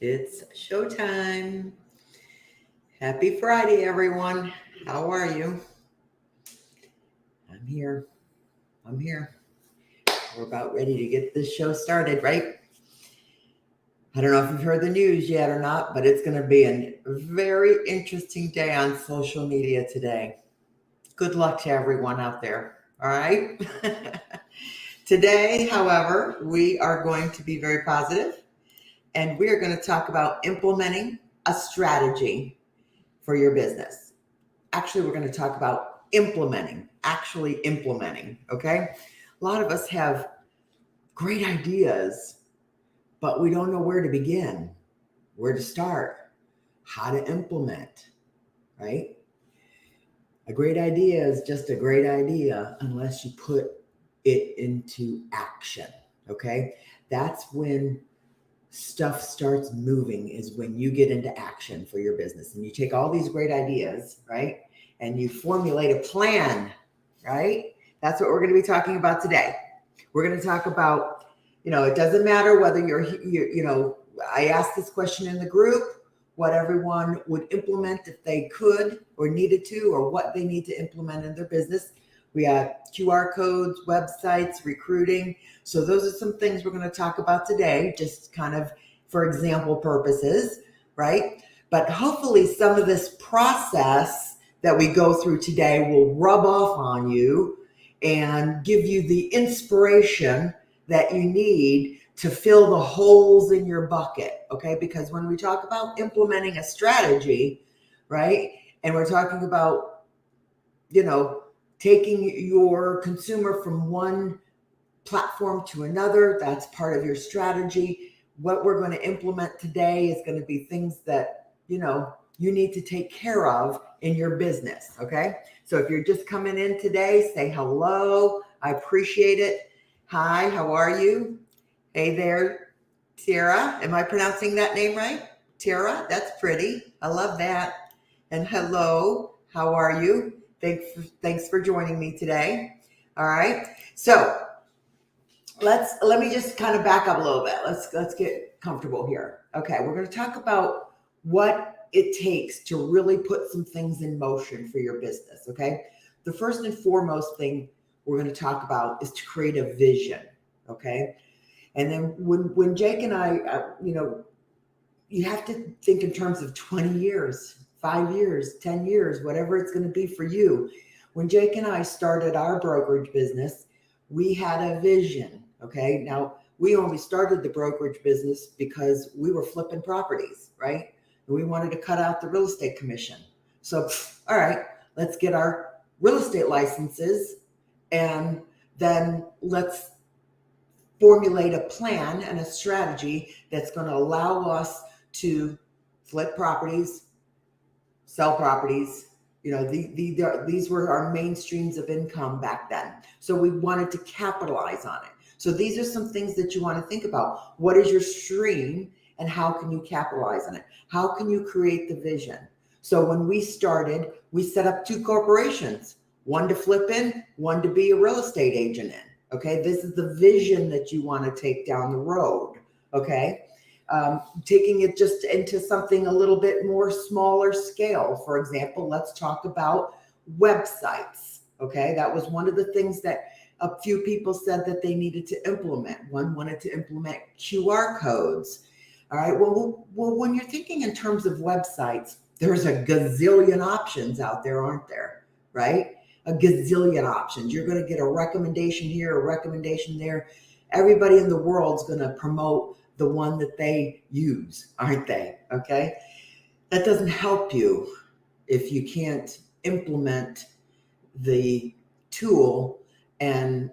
It's showtime. Happy Friday, everyone. How are you? I'm here. I'm here. We're about ready to get this show started, right? I don't know if you've heard the news yet or not, but it's going to be a very interesting day on social media today. Good luck to everyone out there. All right. Today, however, we are going to be very positive and we are going to talk about implementing a strategy for your business. Actually, we're going to talk about actually implementing. Okay. A lot of us have great ideas, but we don't know where to begin, where to start, how to implement, right? A great idea is just a great idea unless you put it into action. Okay. That's when stuff starts moving, is when you get into action for your business and you take all these great ideas, right? And you formulate a plan, right? That's what we're going to be talking about today. We're going to talk about, it doesn't matter whether I asked this question in the group, what everyone would implement if they could or needed to, or what they need to implement in their business. We have QR codes, websites, recruiting. So those are some things we're going to talk about today, just kind of for example purposes, right? But hopefully some of this process that we go through today will rub off on you and give you the inspiration that you need to fill the holes in your bucket, okay? Because when we talk about implementing a strategy, right, and we're talking about, taking your consumer from one platform to another, that's part of your strategy. What we're going to implement today is going to be things that, you need to take care of in your business, okay? So if you're just coming in today, say hello. I appreciate it. Hi, how are you? Hey there, Tiara. Am I pronouncing that name right? Tiara, that's pretty. I love that. And hello, how are you? Thanks for joining me today. All right. So let me just kind of back up a little bit. Let's get comfortable here. Okay, we're going to talk about what it takes to really put some things in motion for your business. Okay, the first and foremost thing we're going to talk about is to create a vision. Okay, and then when Jake and I, you have to think in terms of 20 years, 5 years, 10 years, whatever it's going to be for you. When Jake and I started our brokerage business, we had a vision. Okay. Now, we only started the brokerage business because we were flipping properties, right? And we wanted to cut out the real estate commission. So, all right, let's get our real estate licenses and then let's formulate a plan and a strategy that's going to allow us to flip properties, sell properties. These were our main streams of income back then. So we wanted to capitalize on it. So these are some things that you want to think about. What is your stream and how can you capitalize on it? How can you create the vision? So when we started, we set up two corporations, one to flip in, one to be a real estate agent in. Okay, this is the vision that you want to take down the road. Okay, taking it just into something a little bit more smaller scale. For example, let's talk about websites. Okay, that was one of the things that a few people said that they needed to implement. One wanted to implement QR codes. All right, well, when you're thinking in terms of websites, there's a gazillion options out there, aren't there? Right? A gazillion options. You're going to get a recommendation here, a recommendation there. Everybody in the world's going to promote the one that they use, aren't they? Okay. That doesn't help you if you can't implement the tool and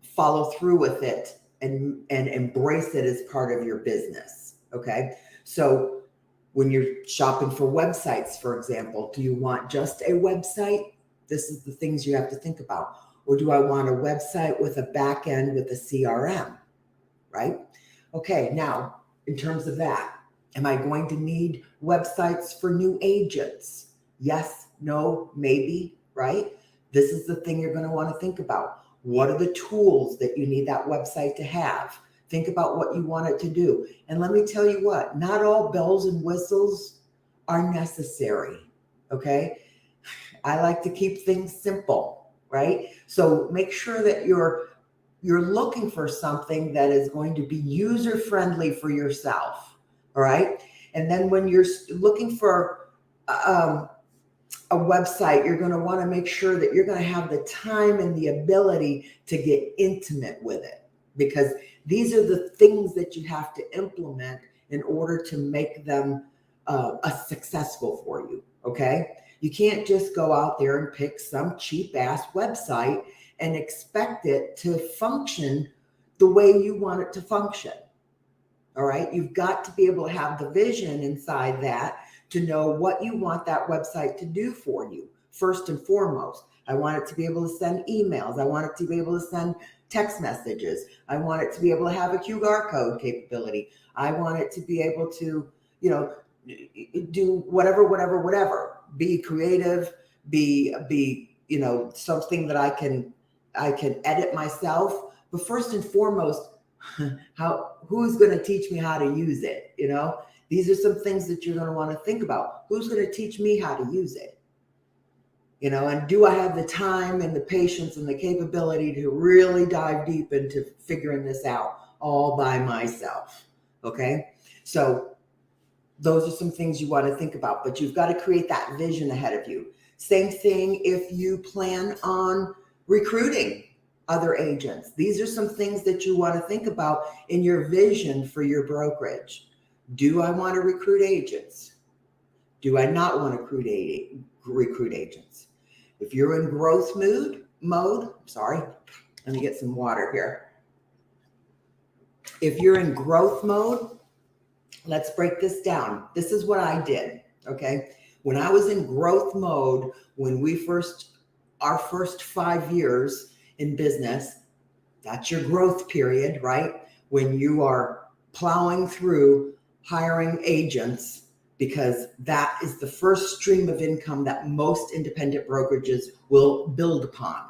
follow through with it and embrace it as part of your business. Okay. So when you're shopping for websites, for example, do you want just a website? This is the things you have to think about. Or do I want a website with a back end with a CRM? Right? Okay, now, in terms of that, am I going to need websites for new agents? Yes, no, maybe, right? This is the thing you're going to want to think about. What are the tools that you need that website to have? Think about what you want it to do. And let me tell you what, not all bells and whistles are necessary. Okay. I like to keep things simple, right? So make sure that you're looking for something that is going to be user friendly for yourself. All right. And then when you're looking for a website, you're going to want to make sure that you're going to have the time and the ability to get intimate with it, because these are the things that you have to implement in order to make them a successful for you. Okay. You can't just go out there and pick some cheap ass website and expect it to function the way you want it to function. All right. You've got to be able to have the vision inside that to know what you want that website to do for you. First and foremost, I want it to be able to send emails. I want it to be able to send text messages. I want it to be able to have a QR code capability. I want it to be able to, do whatever, be creative, be, something that I can edit myself. But first and foremost, who's going to teach me how to use it? These are some things that you're going to want to think about. Who's going to teach me how to use it? And do I have the time and the patience and the capability to really dive deep into figuring this out all by myself? Okay. So those are some things you want to think about, but you've got to create that vision ahead of you. Same thing if you plan on recruiting other agents. These are some things that you want to think about in your vision for your brokerage. Do I want to recruit agents? Do I not want to recruit agents? If you're in growth mode, sorry, let me get some water here. If you're in growth mode, let's break this down. This is what I did, okay? When I was in growth mode, our first 5 years in business, that's your growth period, right? When you are plowing through hiring agents, because that is the first stream of income that most independent brokerages will build upon,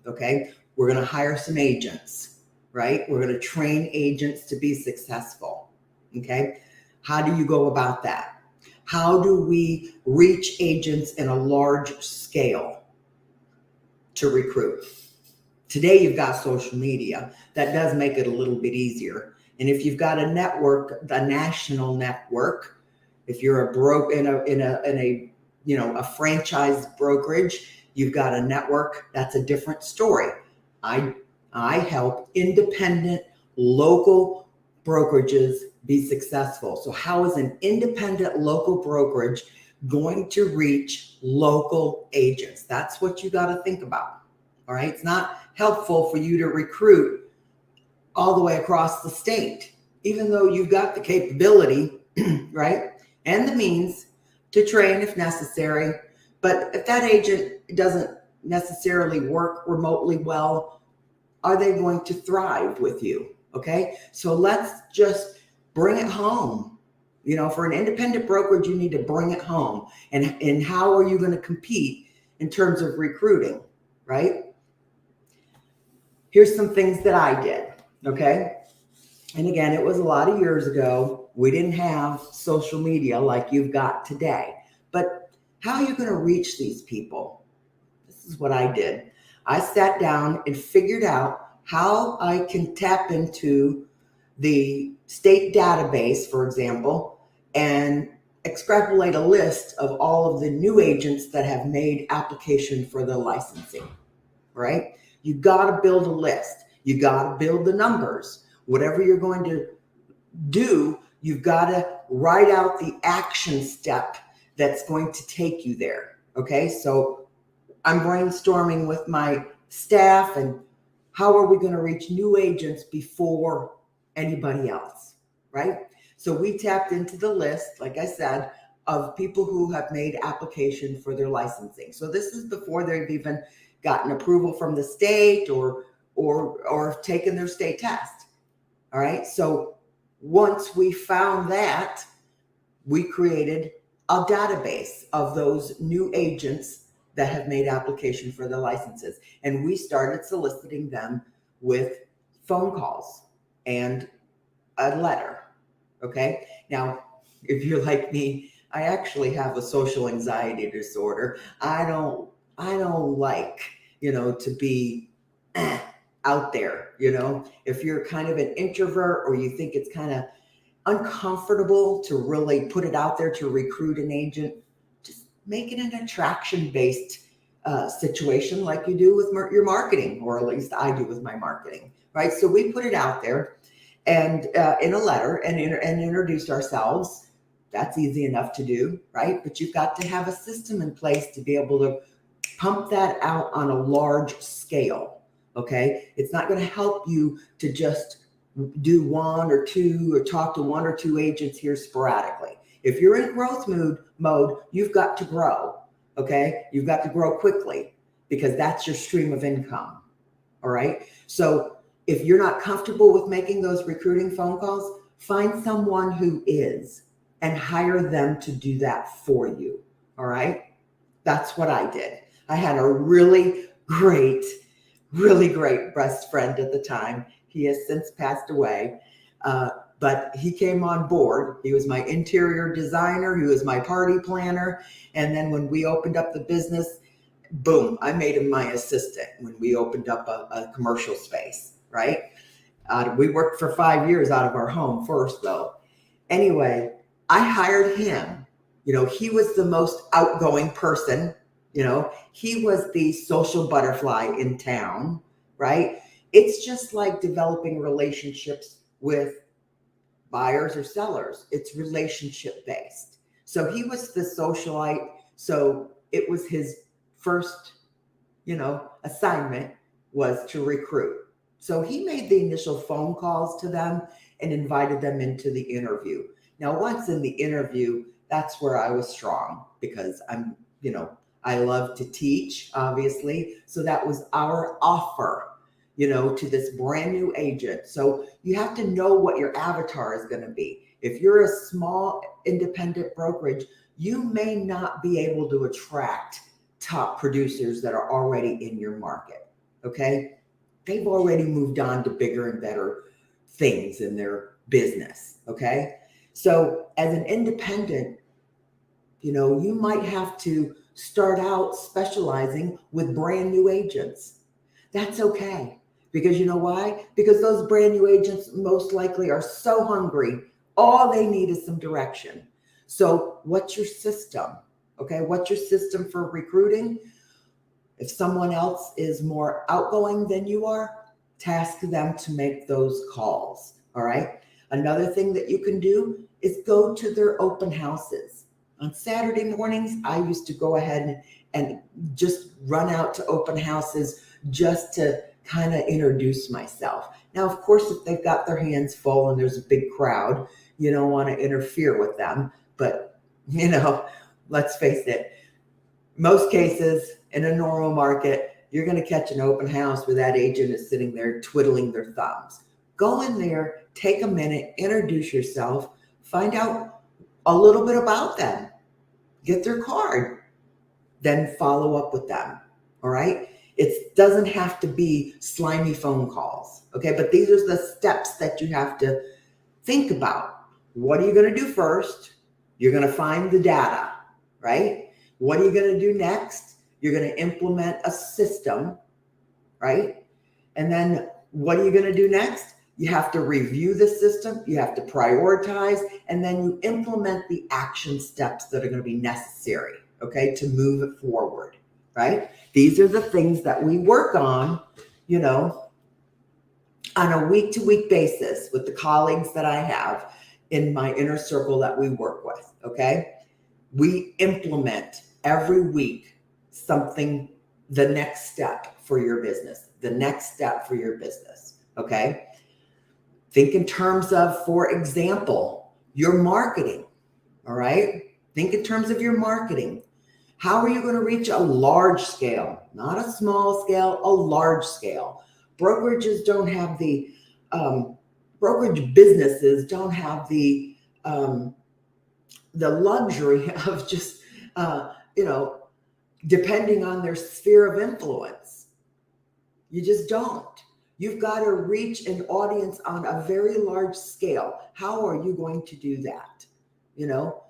okay? We're going to hire some agents, right? We're going to train agents to be successful, okay? How do you go about that? How do we reach agents in a large scale to recruit? Today, you've got social media. That does make it a little bit easier. And if you've got a network, a national network, if you're in a franchise brokerage, you've got a network, that's a different story. I help independent local brokerages be successful. So how is an independent local brokerage going to reach local agents? That's what you got to think about. All right. It's not helpful for you to recruit all the way across the state, even though you've got the capability, right? And the means to train if necessary. But if that agent doesn't necessarily work remotely well, are they going to thrive with you? Okay. So let's just bring it home. For an independent brokerage, you need to bring it home. And how are you going to compete in terms of recruiting, right? Here's some things that I did. Okay. And again, it was a lot of years ago. We didn't have social media like you've got today. But how are you going to reach these people? This is what I did. I sat down and figured out how I can tap into the state database, for example, and extrapolate a list of all of the new agents that have made application for the licensing, right? You got to build a list. You got to build the numbers. Whatever you're going to do, you've got to write out the action step that's going to take you there. Okay. So I'm brainstorming with my staff and how are we going to reach new agents before anybody else, right? So we tapped into the list, like I said, of people who have made application for their licensing. So this is before they've even gotten approval from the state or taken their state test. All right. So once we found that, we created a database of those new agents that have made application for the licenses. And we started soliciting them with phone calls and a letter. Okay. Now, if you're like me, I actually have a social anxiety disorder. I don't like, to be out there, if you're kind of an introvert or you think it's kind of uncomfortable to really put it out there to recruit an agent, just make it an attraction based situation like you do with your marketing, or at least I do with my marketing, right? So we put it out there and in a letter and introduce ourselves. That's easy enough to do, right? But you've got to have a system in place to be able to pump that out on a large scale. Okay. It's not going to help you to just do one or two or talk to one or two agents here sporadically. If you're in growth mode, you've got to grow. Okay. You've got to grow quickly because that's your stream of income. All right. So if you're not comfortable with making those recruiting phone calls, find someone who is and hire them to do that for you. All right. That's what I did. I had a really great best friend at the time. He has since passed away. But he came on board. He was my interior designer. He was my party planner. And then when we opened up the business, boom, I made him my assistant when we opened up a commercial space, right? We worked for 5 years out of our home first, though. Anyway, I hired him. He was the most outgoing person. He was the social butterfly in town, right? It's just like developing relationships with buyers or sellers. It's relationship based. So he was the socialite. So it was his first, assignment was to recruit. So he made the initial phone calls to them and invited them into the interview. Now, once in the interview, that's where I was strong because I love to teach, obviously. So that was our offer, to this brand new agent. So you have to know what your avatar is going to be. If you're a small independent brokerage, you may not be able to attract top producers that are already in your market. Okay. They've already moved on to bigger and better things in their business. Okay. So as an independent, you might have to start out specializing with brand new agents. That's okay. Because you know why? Because those brand new agents most likely are so hungry. All they need is some direction. So what's your system? Okay. What's your system for recruiting? If someone else is more outgoing than you are, task them to make those calls. All right. Another thing that you can do is go to their open houses. On Saturday mornings, I used to go ahead and just run out to open houses just to kind of introduce myself. Now, of course, if they've got their hands full and there's a big crowd, you don't want to interfere with them. But, let's face it, most cases in a normal market, you're going to catch an open house where that agent is sitting there twiddling their thumbs. Go in there, take a minute, introduce yourself, find out a little bit about them, get their card, then follow up with them. All right. It doesn't have to be slimy phone calls. Okay. But these are the steps that you have to think about. What are you going to do first? You're going to find the data, right? What are you going to do next? You're going to implement a system, right? And then what are you going to do next? You have to review the system, you have to prioritize, and then you implement the action steps that are going to be necessary, okay, to move it forward, right? These are the things that we work on, on a week-to-week basis with the colleagues that I have in my inner circle that we work with, okay? We implement every week something, the next step for your business, okay? Think in terms of, for example, your marketing, all right? Think in terms of your marketing. How are you going to reach a large scale? Not a small scale, a large scale. Brokerages don't have the, brokerage businesses don't have the luxury of just, depending on their sphere of influence. You just don't. You've got to reach an audience on a very large scale. How are you going to do that? You know,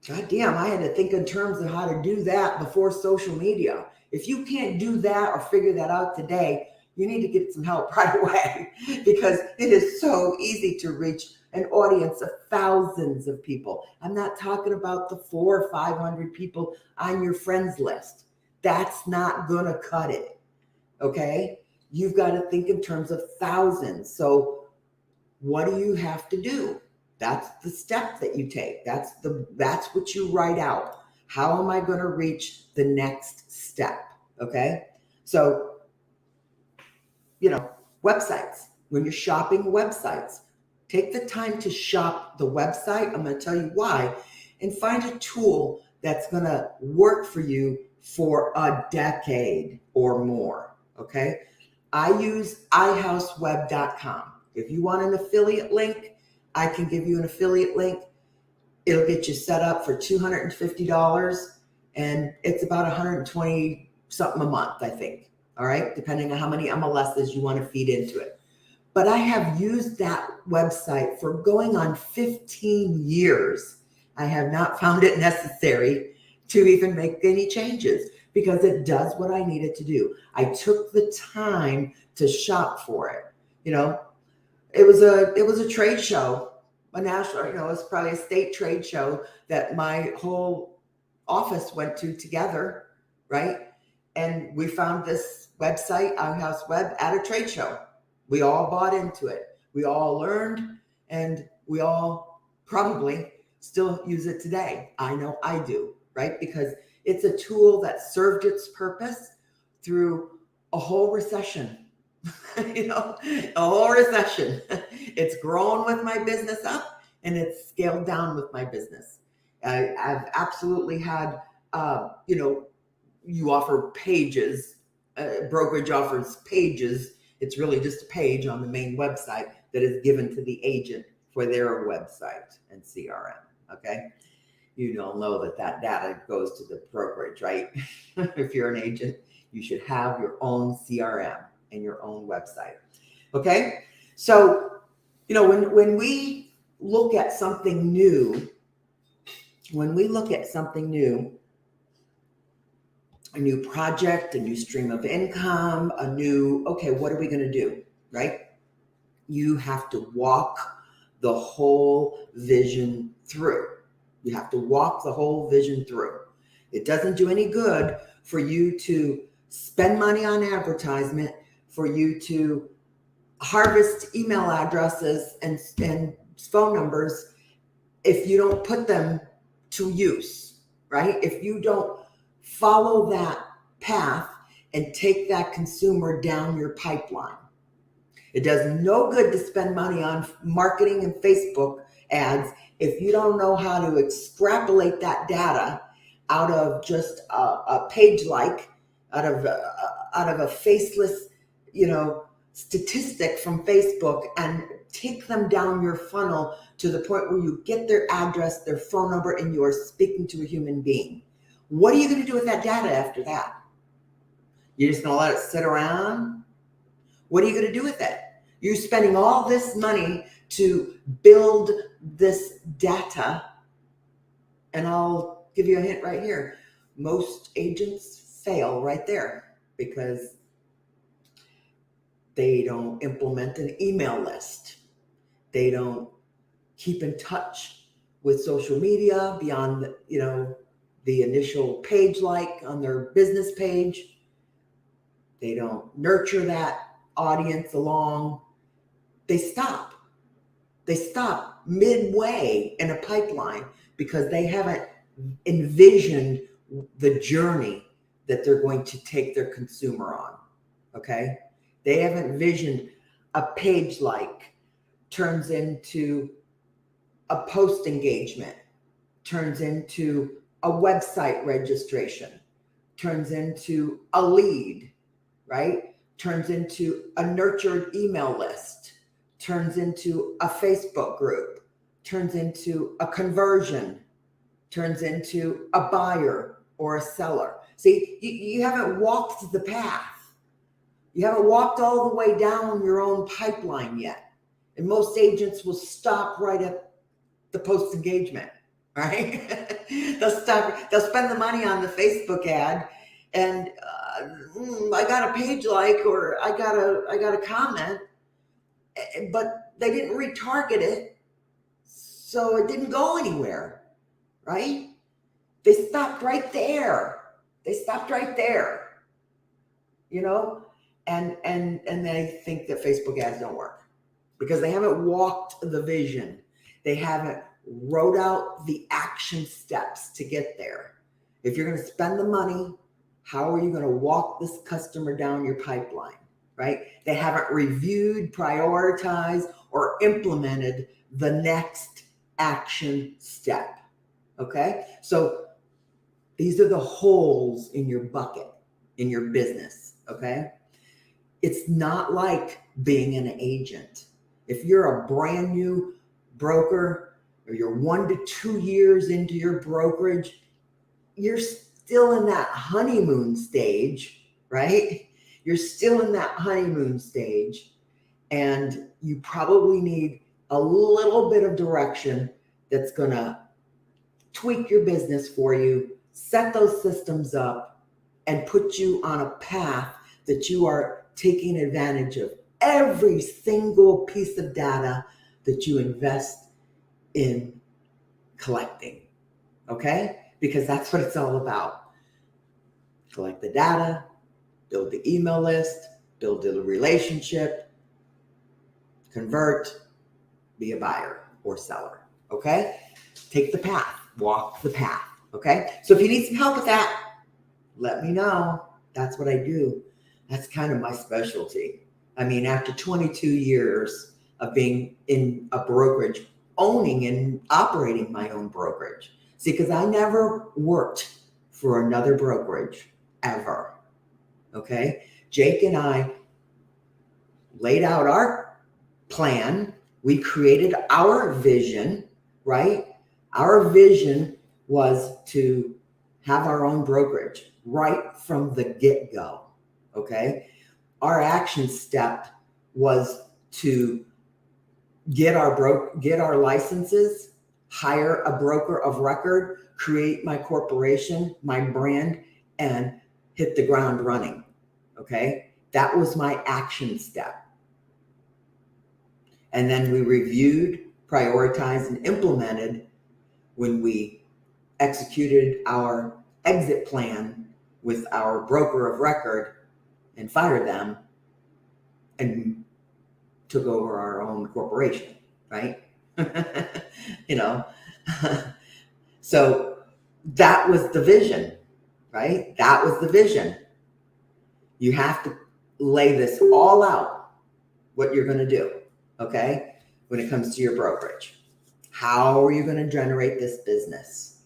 God damn, I had to think in terms of how to do that before social media. If you can't do that or figure that out today, you need to get some help right away because it is so easy to reach an audience of thousands of people. I'm not talking about the 400 or 500 people on your friends list. That's not going to cut it. Okay? You've got to think in terms of thousands. So what do you have to do? That's the step that you take. That's what you write out. How am I going to reach the next step? Okay? So, websites. When you're shopping websites, take the time to shop the website. I'm going to tell you why, and find a tool that's going to work for you for a decade or more. Okay? I use ihouseweb.com. If you want an affiliate link, I can give you an affiliate link. It'll get you set up for $250, and it's about 120 something a month, I think. All right, depending on how many MLSs you want to feed into it. But I have used that website for going on 15 years. I have not found it necessary to even make any changes because it does what I needed to do. I took the time to shop for it. It was a trade show, a national, it was probably a state trade show that my whole office went to together, right? And we found this website, iHouse Web, at a trade show. We all bought into it. We all learned, and we all probably still use it today. I know I do, right? Because it's a tool that served its purpose through a whole recession. A whole recession. It's grown with my business up, and it's scaled down with my business. I've absolutely had, you offer pages. Brokerage offers pages. It's really just a page on the main website that is given to the agent for their website and CRM. Okay. You don't know that data goes to the brokerage, right? If you're an agent, you should have your own CRM and your own website. Okay. So, when we look at something new, a new project, a new stream of income, what are we going to do? Right? You have to walk the whole vision through. You have to walk the whole vision through. It doesn't do any good for you to spend money on advertisement, for you to harvest email addresses and phone numbers if you don't put them to use, right? If you don't follow that path and take that consumer down your pipeline. It does no good to spend money on marketing and Facebook ads if you don't know how to extrapolate that data out of just a page out of a faceless, statistic from Facebook and take them down your funnel to the point where you get their address, their phone number, and you are speaking to a human being. What are you going to do with that data after that? You're just going to let it sit around? What are you going to do with it? You're spending all this money to build this data. And I'll give you a hint right here. Most agents fail right there because they don't implement an email list. They don't keep in touch with social media beyond, the initial page on their business page. They don't nurture that audience along. They stop midway in a pipeline because they haven't envisioned the journey that they're going to take their consumer on. Okay. They haven't envisioned a page turns into a post engagement, turns into a website registration, turns into a lead, right? Turns into a nurtured email list, turns into a Facebook group, turns into a conversion, turns into a buyer or a seller. See, you haven't walked the path. You haven't walked all the way down your own pipeline yet. And most agents will stop right at the post engagement, right? They'll spend the money on the Facebook ad, and I got a page like, or I got a comment, but they didn't retarget it, so it didn't go anywhere, right? They stopped right there. You know, and they think that Facebook ads don't work because they haven't walked the vision. They haven't wrote out the action steps to get there. If you're going to spend the money, how are you going to walk this customer down your pipeline, right? They haven't reviewed, prioritized, or implemented the next action step, okay? So these are the holes in your bucket, in your business, okay? It's not like being an agent. If you're a brand new broker, or you're 1 to 2 years into your brokerage, you're still in that honeymoon stage, right? You're still in that honeymoon stage, and you probably need a little bit of direction that's going to tweak your business for you, set those systems up, and put you on a path that you are taking advantage of every single piece of data that you invest in collecting, okay? Because that's what it's all about. Collect the data, build the email list, build the relationship, convert, be a buyer or seller, okay? Take the path, walk the path, okay? So if you need some help with that, let me know. That's what I do. That's kind of my specialty. I mean, after 22 years of being in a brokerage, owning and operating my own brokerage. See, because I never worked for another brokerage ever, okay? Jake and I laid out our plan. We created our vision, right? Our vision was to have our own brokerage right from the get-go, okay? Our action step was to get our licenses, hire a broker of record, create my corporation, my brand, and hit the ground running, okay? That was my action step. And then we reviewed, prioritized, and implemented when we executed our exit plan with our broker of record and fired them and took over our own corporation, right? You know, so that was the vision, right? That was the vision. You have to lay this all out, what you're going to do, okay? When it comes to your brokerage, how are you going to generate this business?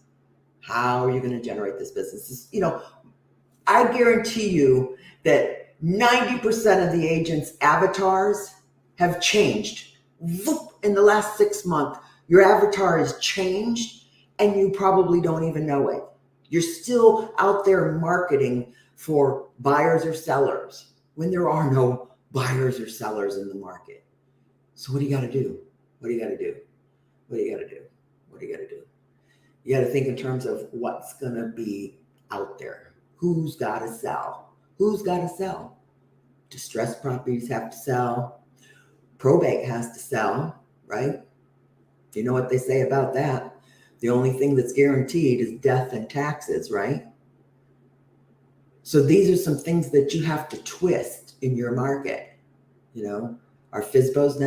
How are you going to generate this business? You know, I guarantee you that 90% of the agents' avatars have changed. In the last 6 months, your avatar has changed and you probably don't even know it. You're still out there marketing for buyers or sellers when there are no buyers or sellers in the market. So what do you got to do? What do you got to do? What do you got to do? What do you got to do? You got to think in terms of what's going to be out there. Who's got to sell? Who's got to sell? Distressed properties have to sell. Probate has to sell, right? You know what they say about that. The only thing that's guaranteed is death and taxes, right? So these are some things that you have to twist in your market. You know, our FSBOs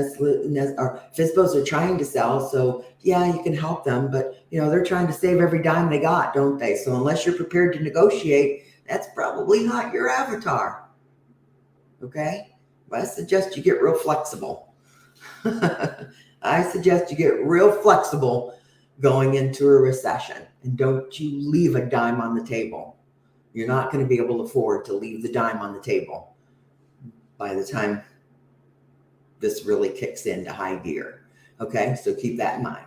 are trying to sell. So yeah, you can help them, but you know, they're trying to save every dime they got, don't they? So unless you're prepared to negotiate, that's probably not your avatar. Okay? Well, I suggest you get real flexible. I suggest you get real flexible going into a recession, and don't you leave a dime on the table. You're not going to be able to afford to leave the dime on the table by the time this really kicks into high gear. Okay, so keep that in mind.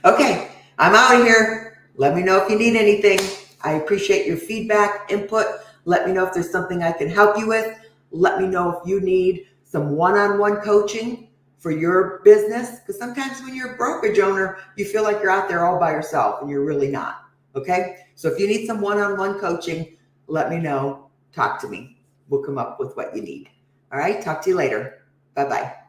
Okay, I'm out of here. Let me know if you need anything. I appreciate your feedback, input. Let me know if there's something I can help you with. Let me know if you need some one-on-one coaching for your business, because sometimes when you're a brokerage owner, you feel like you're out there all by yourself and you're really not. Okay, so if you need some one-on-one coaching, let me know. Talk to me. We'll come up with what you need. All right, talk to you later. Bye-bye.